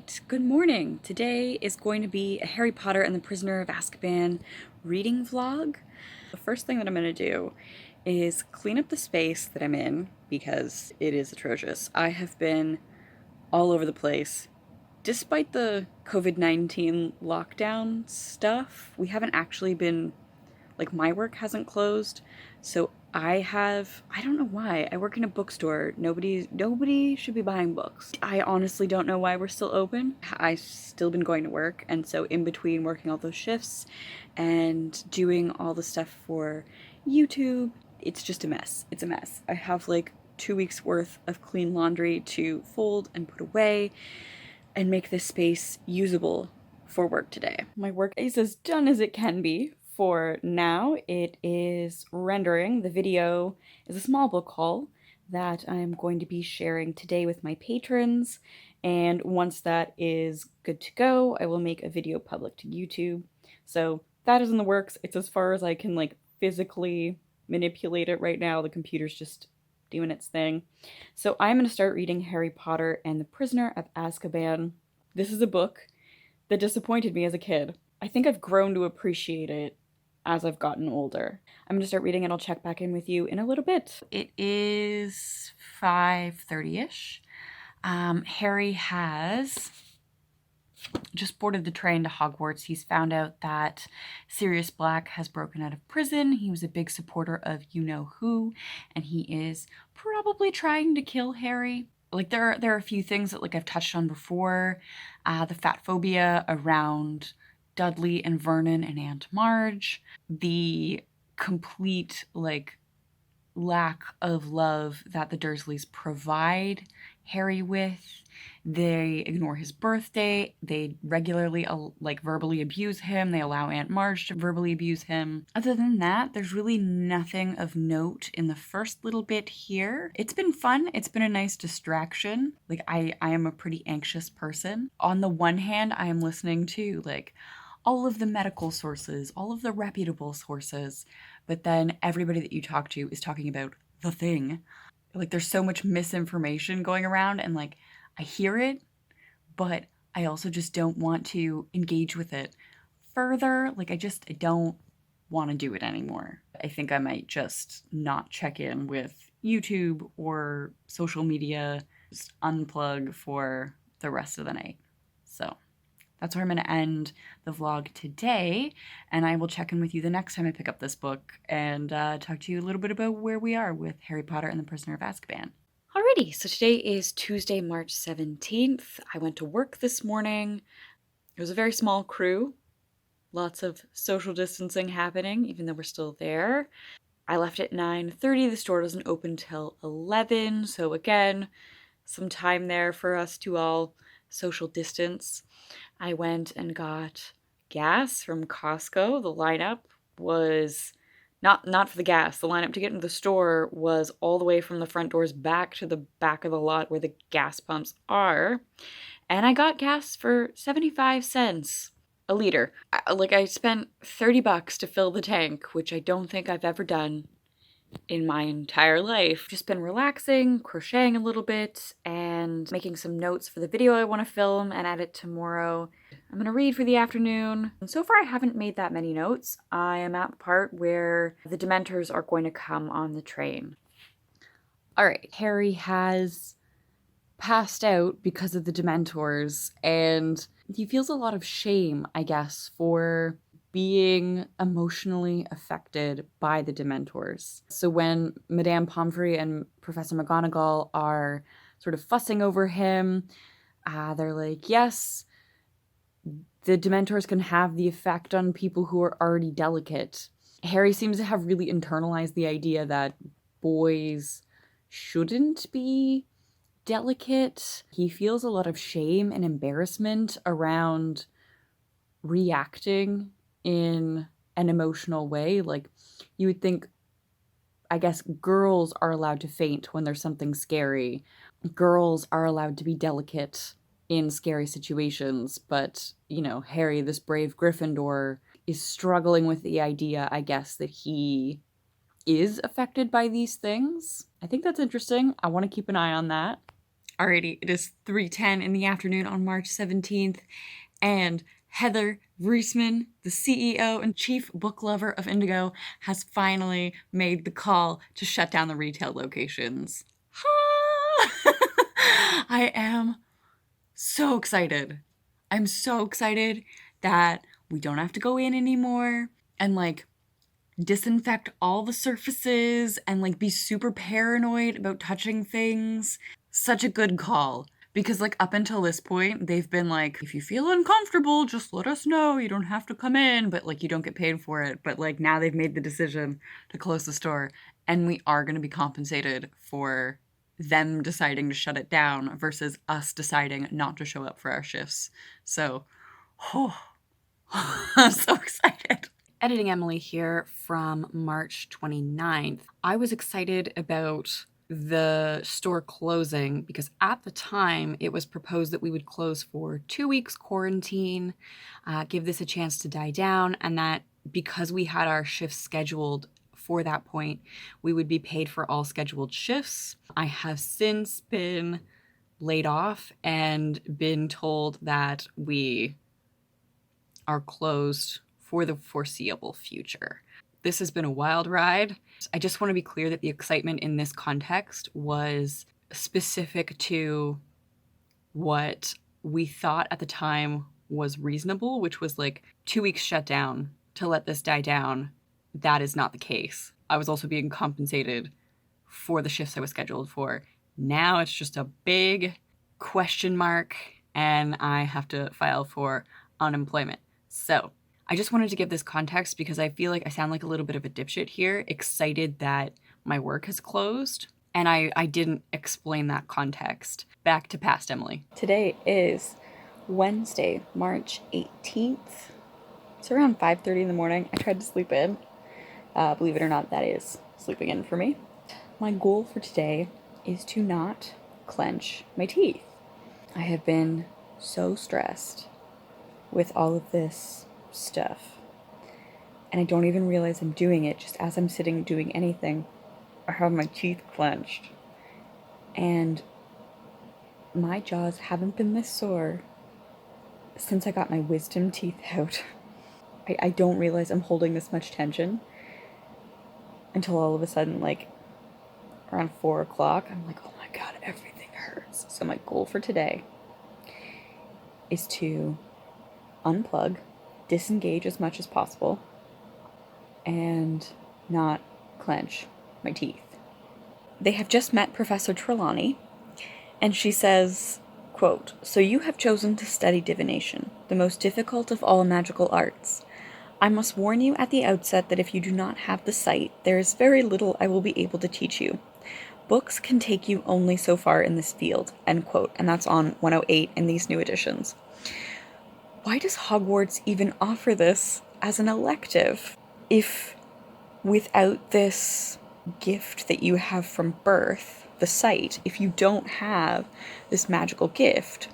Alright, good morning. Today is going to be a Harry Potter and the Prisoner of Azkaban reading vlog. The first thing that I'm going to do is clean up the space that I'm in because it is atrocious. I have been all over the place. Despite the COVID-19 lockdown stuff, we haven't actually been, like, my work hasn't closed, so I don't know why. I work in a bookstore. Nobody should be buying books. I honestly don't know why we're still open. I've still been going to work, and so in between working all those shifts and doing all the stuff for YouTube, it's just a mess. It's a mess. I have like 2 weeks worth of clean laundry to fold and put away and make this space usable for work today. My work is as done as it can be. For now, it is rendering. The video is a small book haul that I'm going to be sharing today with my patrons, and once that is good to go, I will make a video public to YouTube. So that is in the works. It's as far as I can like physically manipulate it right now. The computer's just doing its thing. So I'm going to start reading Harry Potter and the Prisoner of Azkaban. This is a book that disappointed me as a kid. I think I've grown to appreciate it as I've gotten older. I'm gonna start reading and I'll check back in with you in a little bit. It is 5:30-ish. Harry has just boarded the train to Hogwarts. He's found out that Sirius Black has broken out of prison. He was a big supporter of you-know-who, and he is probably trying to kill Harry. Like, there are a few things that, like, I've touched on before. The fat phobia around Dudley and Vernon and Aunt Marge, the complete, like, lack of love that the Dursleys provide Harry with. They ignore his birthday. They regularly, like, verbally abuse him. They allow Aunt Marge to verbally abuse him. Other than that, there's really nothing of note in the first little bit here. It's been fun. It's been a nice distraction. Like, I am a pretty anxious person. On the one hand, I am listening to, like, all of the medical sources, all of the reputable sources, but then everybody that you talk to is talking about the thing. Like, there's so much misinformation going around, and like, I hear it, but I also just don't want to engage with it further. Like, I don't want to do it anymore. I think I might just not check in with YouTube or social media, just unplug for the rest of the night. So that's where I'm going to end the vlog today, and I will check in with you the next time I pick up this book and talk to you a little bit about where we are with Harry Potter and the Prisoner of Azkaban. Alrighty, so today is Tuesday, March 17th. I went to work this morning. It was a very small crew. Lots of social distancing happening, even though we're still there. I left at 9:30. The store doesn't open till 11, so again, some time there for us to all social distance. I went and got gas from Costco. The lineup was not for the gas. The lineup to get into the store was all the way from the front doors back to the back of the lot where the gas pumps are. And I got gas for 75 cents a liter. I spent $30 to fill the tank, which I don't think I've ever done in my entire life. Just been relaxing, crocheting a little bit, and making some notes for the video I want to film and edit tomorrow. I'm gonna read for the afternoon. And so far I haven't made that many notes. I am at the part where the Dementors are going to come on the train. Alright, Harry has passed out because of the Dementors, and he feels a lot of shame, I guess, for being emotionally affected by the Dementors. So when Madame Pomfrey and Professor McGonagall are sort of fussing over him, they're like, yes, the Dementors can have the effect on people who are already delicate. Harry seems to have really internalized the idea that boys shouldn't be delicate. He feels a lot of shame and embarrassment around reacting in an emotional way. Like, you would think, I guess, girls are allowed to faint when there's something scary. Girls are allowed to be delicate in scary situations, but, you know, Harry, this brave Gryffindor, is struggling with the idea, I guess, that he is affected by these things. I think that's interesting. I want to keep an eye on that. Alrighty, it is 3:10 in the afternoon on March 17th, and Heather Reisman, the CEO and chief book lover of Indigo, has finally made the call to shut down the retail locations. I am so excited. I'm so excited that we don't have to go in anymore and like disinfect all the surfaces and like be super paranoid about touching things. Such a good call. Because like up until this point, they've been like, if you feel uncomfortable, just let us know. You don't have to come in, but like you don't get paid for it. But like now they've made the decision to close the store, and we are going to be compensated for them deciding to shut it down versus us deciding not to show up for our shifts. So, oh, I'm so excited. Editing Emily here from March 29th. I was excited about the store closing because at the time it was proposed that we would close for 2 weeks quarantine, give this a chance to die down, and that because we had our shifts scheduled for that point, we would be paid for all scheduled shifts. I have since been laid off and been told that we are closed for the foreseeable future. This has been a wild ride. I just want to be clear that the excitement in this context was specific to what we thought at the time was reasonable, which was like 2 weeks shut down to let this die down. That is not the case. I was also being compensated for the shifts I was scheduled for. Now it's just a big question mark, and I have to file for unemployment. So I just wanted to give this context because I feel like I sound like a little bit of a dipshit here, excited that my work has closed, and I didn't explain that context. Back to past Emily. Today is Wednesday, March 18th. It's around 5:30 in the morning. I tried to sleep in. Believe it or not, that is sleeping in for me. My goal for today is to not clench my teeth. I have been so stressed with all of this stuff, and I don't even realize I'm doing it. Just as I'm sitting doing anything, I have my teeth clenched, and my jaws haven't been this sore since I got my wisdom teeth out. I don't realize I'm holding this much tension until all of a sudden, like around 4 o'clock, I'm like, oh my god, everything hurts. So my goal for today is to unplug, disengage as much as possible, and not clench my teeth. They have just met Professor Trelawney, and she says, quote, "So you have chosen to study divination, the most difficult of all magical arts. I must warn you at the outset that if you do not have the sight, there is very little I will be able to teach you. Books can take you only so far in this field," end quote, and that's on 108 in these new editions. Why does Hogwarts even offer this as an elective? If without this gift that you have from birth, the sight, if you don't have this magical gift,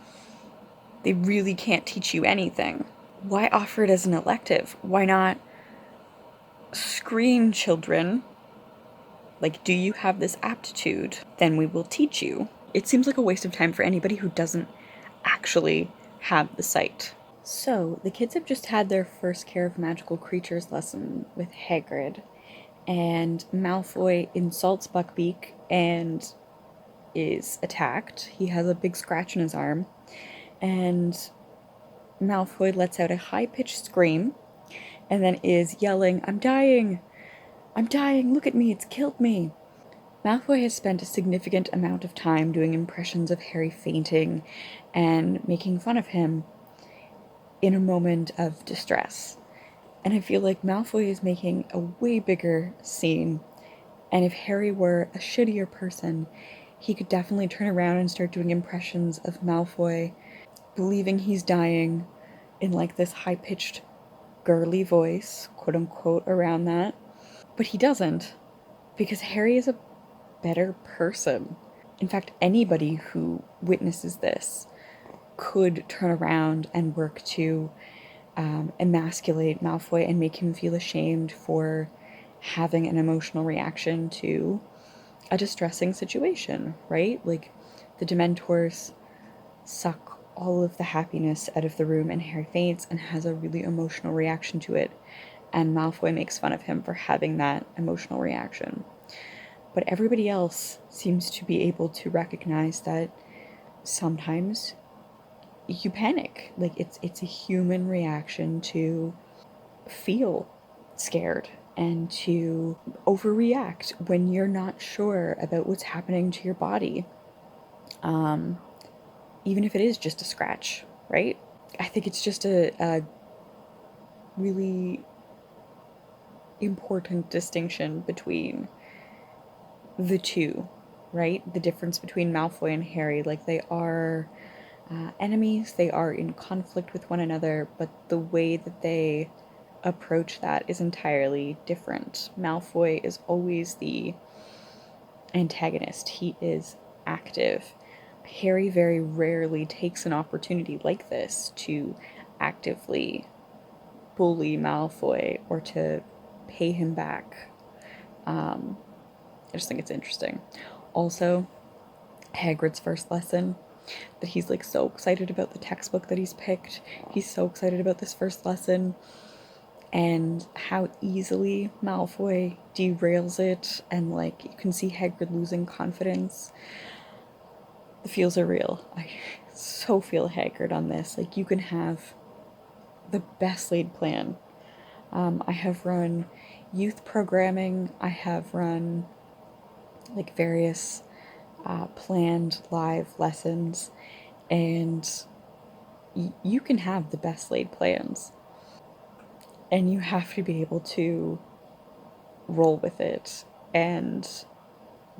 they really can't teach you anything. Why offer it as an elective? Why not screen children? Like, do you have this aptitude? Then we will teach you. It seems like a waste of time for anybody who doesn't actually have the sight. So, the kids have just had their first Care of Magical Creatures lesson with Hagrid, and Malfoy insults Buckbeak and is attacked. He has a big scratch in his arm, and Malfoy lets out a high-pitched scream and then is yelling, "I'm dying! I'm dying! Look at me! It's killed me!" Malfoy has spent a significant amount of time doing impressions of Harry fainting and making fun of him in a moment of distress. And I feel like Malfoy is making a way bigger scene, and if Harry were a shittier person, he could definitely turn around and start doing impressions of Malfoy, believing he's dying in like this high-pitched girly voice, quote-unquote, around that. But he doesn't, because Harry is a better person. In fact, anybody who witnesses this could turn around and work to emasculate Malfoy and make him feel ashamed for having an emotional reaction to a distressing situation, right? Like, the Dementors suck all of the happiness out of the room, and Harry faints and has a really emotional reaction to it. And Malfoy makes fun of him for having that emotional reaction. But everybody else seems to be able to recognize that sometimes you panic. Like it's a human reaction to feel scared and to overreact when you're not sure about what's happening to your body. Even if it is just a scratch, right? I think it's just a really important distinction between the two, right? The difference between Malfoy and Harry. Like, they are enemies, they are in conflict with one another, but the way that they approach that is entirely different. Malfoy is always the antagonist, he is active. Harry very rarely takes an opportunity like this to actively bully Malfoy or to pay him back. I just think it's interesting. Also, Hagrid's first lesson, that he's like so excited about the textbook that he's picked. He's so excited about this first lesson, and how easily Malfoy derails it, and like you can see Hagrid losing confidence. The feels are real. I so feel Hagrid on this. Like, you can have the best laid plan. I have run youth programming. I have run like various planned live lessons, and you can have the best laid plans, and you have to be able to roll with it and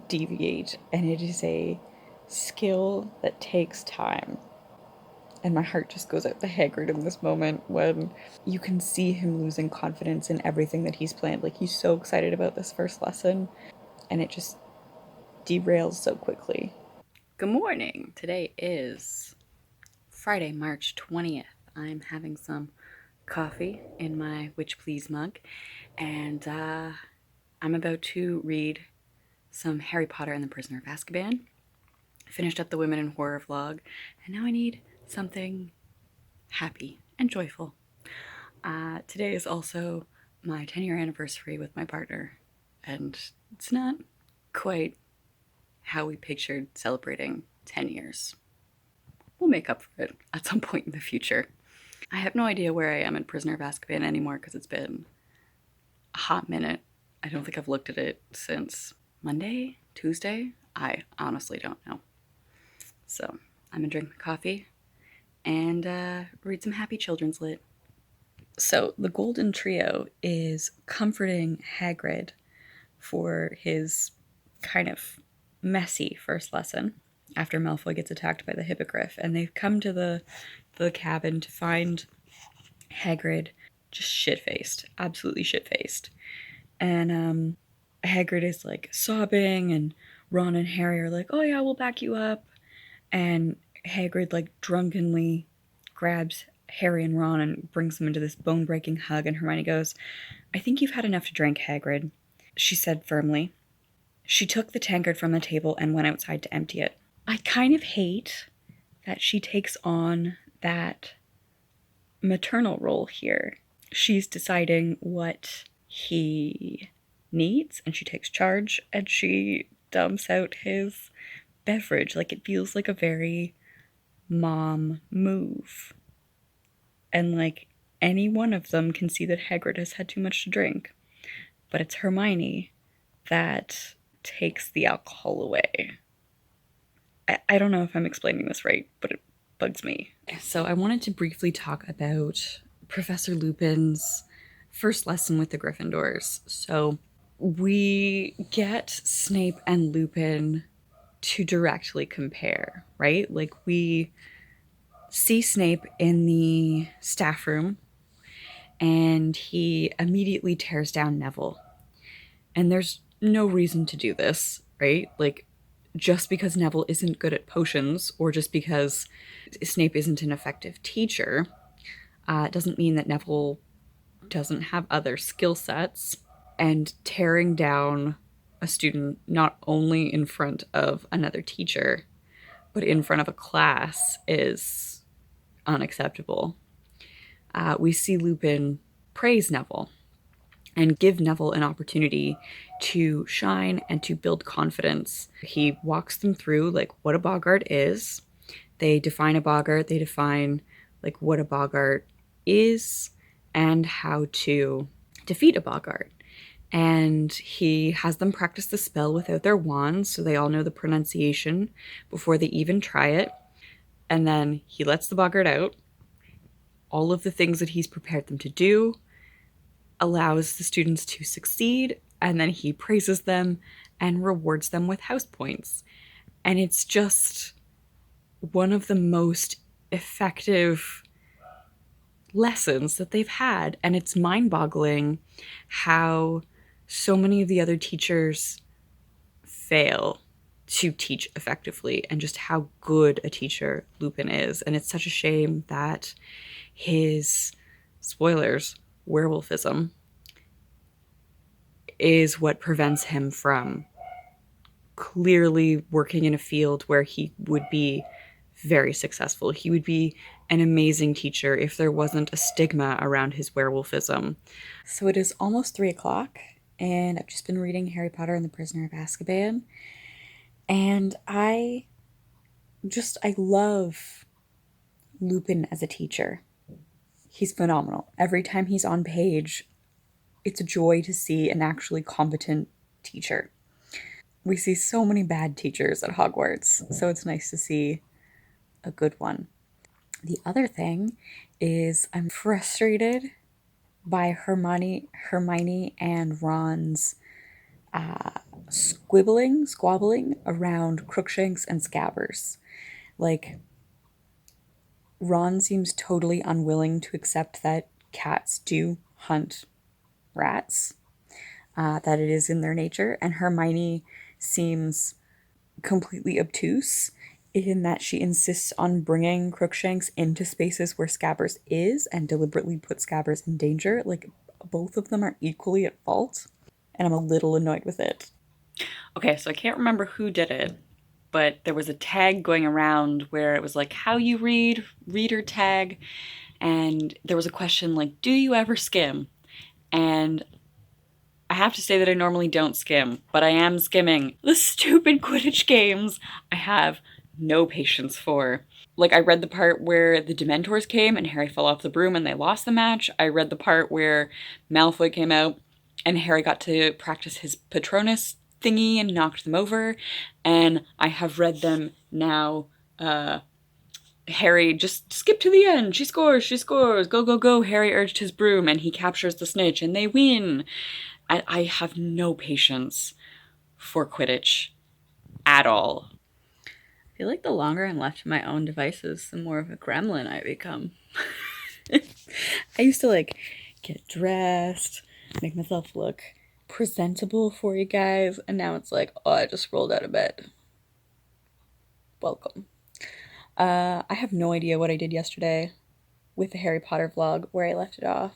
deviate, and it is a skill that takes time. And my heart just goes out to Hagrid in this moment when you can see him losing confidence in everything that he's planned. Like, he's so excited about this first lesson, and it just derails so quickly. Good morning. Today is Friday, March 20th. I'm having some coffee in my Witch Please mug, and I'm about to read some Harry Potter and the Prisoner of Azkaban. Finished up the Women in Horror vlog, and now I need something happy and joyful. Today is also my 10-year anniversary with my partner, and it's not quite how we pictured celebrating 10 years. We'll make up for it at some point in the future. I have no idea where I am in Prisoner of Azkaban anymore because it's been a hot minute. I don't think I've looked at it since Monday, Tuesday. I honestly don't know. So I'm gonna drink my coffee and read some happy children's lit. So the Golden Trio is comforting Hagrid for his kind of messy first lesson after Malfoy gets attacked by the hippogriff, and they've come to the cabin to find Hagrid just shit-faced, absolutely shit-faced. And Hagrid is like sobbing, and Ron and Harry are like, "Oh yeah, we'll back you up." And Hagrid like drunkenly grabs Harry and Ron and brings them into this bone-breaking hug, and Hermione goes, "I think you've had enough to drink, Hagrid," she said firmly. She took the tankard from the table and went outside to empty it. I kind of hate that she takes on that maternal role here. She's deciding what he needs, and she takes charge, and she dumps out his beverage. Like, it feels like a very mom move. And like, any one of them can see that Hagrid has had too much to drink. But it's Hermione that takes the alcohol away. I don't know if I'm explaining this right, but it bugs me. So I wanted to briefly talk about Professor Lupin's first lesson with the Gryffindors. So we get Snape and Lupin to directly compare, right? Like, we see Snape in the staff room, and he immediately tears down Neville. And there's no reason to do this, right? Like, just because Neville isn't good at potions, or just because Snape isn't an effective teacher, doesn't mean that Neville doesn't have other skill sets. And tearing down a student not only in front of another teacher, but in front of a class is unacceptable. We see Lupin praise Neville and give Neville an opportunity to shine and to build confidence. He walks them through like what a boggart is. They define a boggart, they define like what a boggart is and how to defeat a boggart. And he has them practice the spell without their wands so they all know the pronunciation before they even try it. And then he lets the boggart out. All of the things that he's prepared them to do, allows the students to succeed, and then he praises them and rewards them with house points. And it's just one of the most effective lessons that they've had. And it's mind-boggling how so many of the other teachers fail to teach effectively and just how good a teacher Lupin is. And it's such a shame that his, spoilers, werewolfism is what prevents him from clearly working in a field where he would be very successful. He would be an amazing teacher if there wasn't a stigma around his werewolfism. So it is almost 3 o'clock, and I've just been reading Harry Potter and the Prisoner of Azkaban, and I love Lupin as a teacher. He's phenomenal. Every time he's on page, it's a joy to see an actually competent teacher. We see so many bad teachers at Hogwarts, so it's nice to see a good one. The other thing is I'm frustrated by Hermione and Ron's squabbling around Crookshanks and Scabbers. Like, Ron seems totally unwilling to accept that cats do hunt rats, that it is in their nature, and Hermione seems completely obtuse in that she insists on bringing Crookshanks into spaces where Scabbers is and deliberately put Scabbers in danger. Like, both of them are equally at fault, and I'm a little annoyed with it. Okay, so I can't remember who did it, but there was a tag going around where it was like, how you read, reader tag, and there was a question like, do you ever skim? And I have to say that I normally don't skim, but I am skimming the stupid Quidditch games. I have no patience for. Like, I read the part where the Dementors came and Harry fell off the broom and they lost the match. I read the part where Malfoy came out and Harry got to practice his Patronus thingy and knocked them over. And I have read them now. Harry just skip to the end. She scores. Go, go, go. Harry urged his broom and he captures the snitch and they win. I have no patience for Quidditch at all. I feel like the longer I'm left to my own devices, the more of a gremlin I become. I used to like get dressed, make myself look presentable for you guys, and now it's like, oh, I just rolled out of bed. Welcome. I have no idea what I did yesterday with the Harry Potter vlog, where I left it off.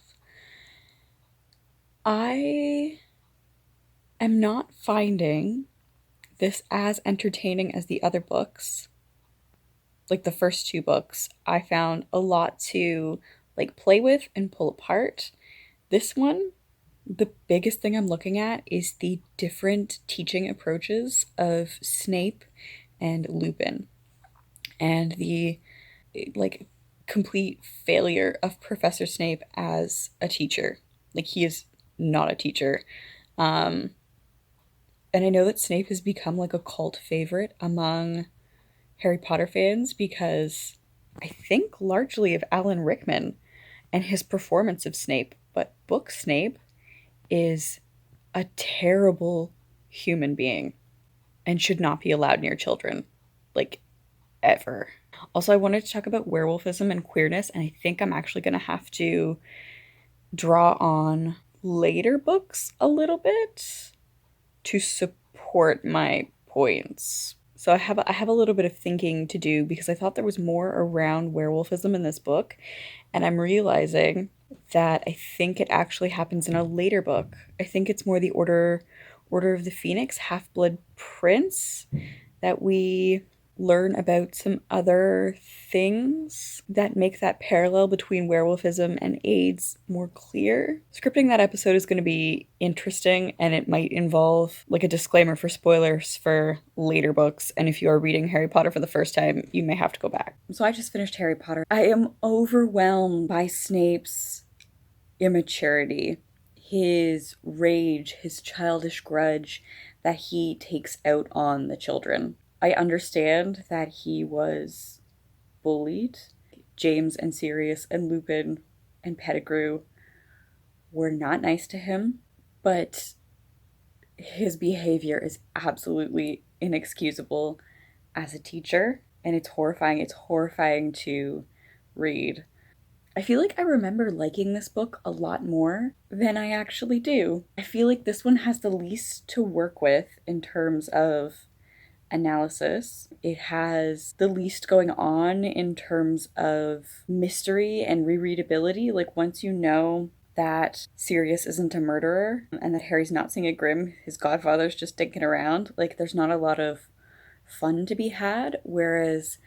I am not finding this as entertaining as the other books. Like the first 2 books, I found a lot to like play with and pull apart. This one, the biggest thing I'm looking at is the different teaching approaches of Snape and Lupin, and the like complete failure of Professor Snape as a teacher. Like, he is not a teacher. And I know that Snape has become like a cult favorite among Harry Potter fans because I think largely of Alan Rickman and his performance of Snape, but book Snape is a terrible human being and should not be allowed near children, like, ever. Also, I wanted to talk about werewolfism and queerness, and I think I'm actually going to have to draw on later books a little bit to support my points. So I have a little bit of thinking to do because I thought there was more around werewolfism in this book, and I'm realizing that I think it actually happens in a later book. I think it's more the Order of the Phoenix, Half-Blood Prince, that we learn about some other things that make that parallel between werewolfism and AIDS more clear. Scripting that episode is going to be interesting, and it might involve like a disclaimer for spoilers for later books, and if you are reading Harry Potter for the first time, you may have to go back. So I just finished Harry Potter. I am overwhelmed by Snape's immaturity, his rage, his childish grudge that he takes out on the children. I understand that he was bullied. James and Sirius and Lupin and Pettigrew were not nice to him, but his behavior is absolutely inexcusable as a teacher, and it's horrifying. It's horrifying to read. I feel like I remember liking this book a lot more than I actually do. I feel like this one has the least to work with in terms of analysis. It has the least going on in terms of mystery and rereadability. Like, once you know that Sirius isn't a murderer and that Harry's not seeing a Grim, his godfather's just dinking around, like, there's not a lot of fun to be had. Whereas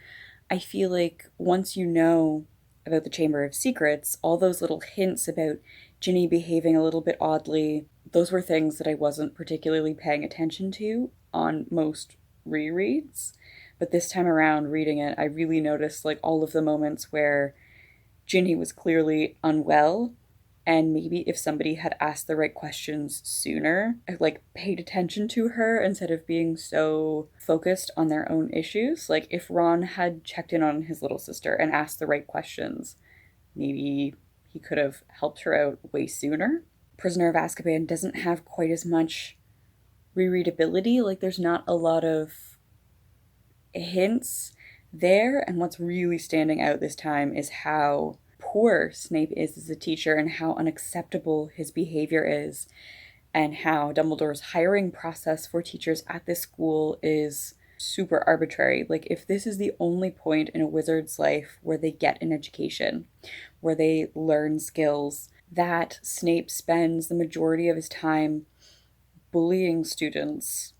I feel like once you know about the Chamber of Secrets, all those little hints about Ginny behaving a little bit oddly, those were things that I wasn't particularly paying attention to on most rereads. But this time around reading it, I really noticed like all of the moments where Ginny was clearly unwell, and maybe if somebody had asked the right questions sooner, like paid attention to her instead of being so focused on their own issues. Like if Ron had checked in on his little sister and asked the right questions, maybe he could have helped her out way sooner. Prisoner of Azkaban doesn't have quite as much rereadability. Like there's not a lot of hints there, and what's really standing out this time is how poor Snape is as a teacher and how unacceptable his behavior is, and how Dumbledore's hiring process for teachers at this school is super arbitrary. Like, if this is the only point in a wizard's life where they get an education, where they learn skills, that Snape spends the majority of his time bullying students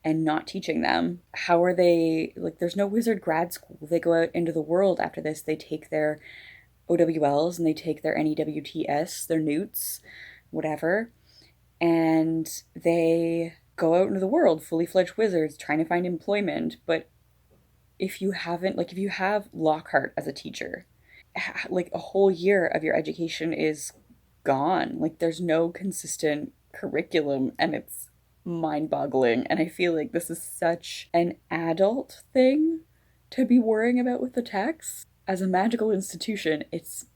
and not teaching them. How are they, like, there's no wizard grad school. They go out into the world after this. They take their OWLs and they take their NEWTS, their newts, whatever, and they go out into the world, fully fledged wizards trying to find employment. But if you haven't, like, if you have Lockhart as a teacher, like a whole year of your education is gone. Like, there's no consistent curriculum, and it's mind-boggling. And I feel like this is such an adult thing to be worrying about with the text. As a magical institution, it's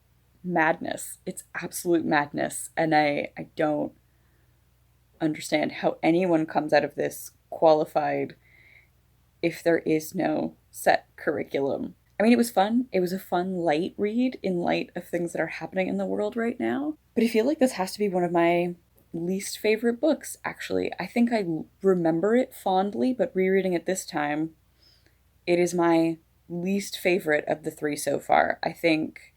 madness. It's absolute madness. And I don't understand how anyone comes out of this qualified if there is no set curriculum. I mean, it was fun. It was a fun, light read in light of things that are happening in the world right now. But I feel like this has to be one of my least favorite books, actually. I think I remember it fondly, but rereading it this time, it is my least favorite of the three so far. I think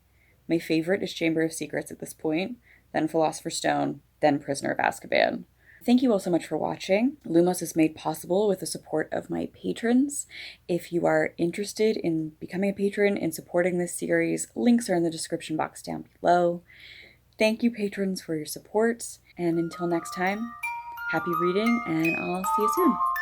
my favorite is Chamber of Secrets at this point, then Philosopher's Stone, then Prisoner of Azkaban. Thank you all so much for watching. Lumos is made possible with the support of my patrons. If you are interested in becoming a patron and supporting this series, links are in the description box down below. Thank you, patrons, for your support, and until next time, happy reading, and I'll see you soon.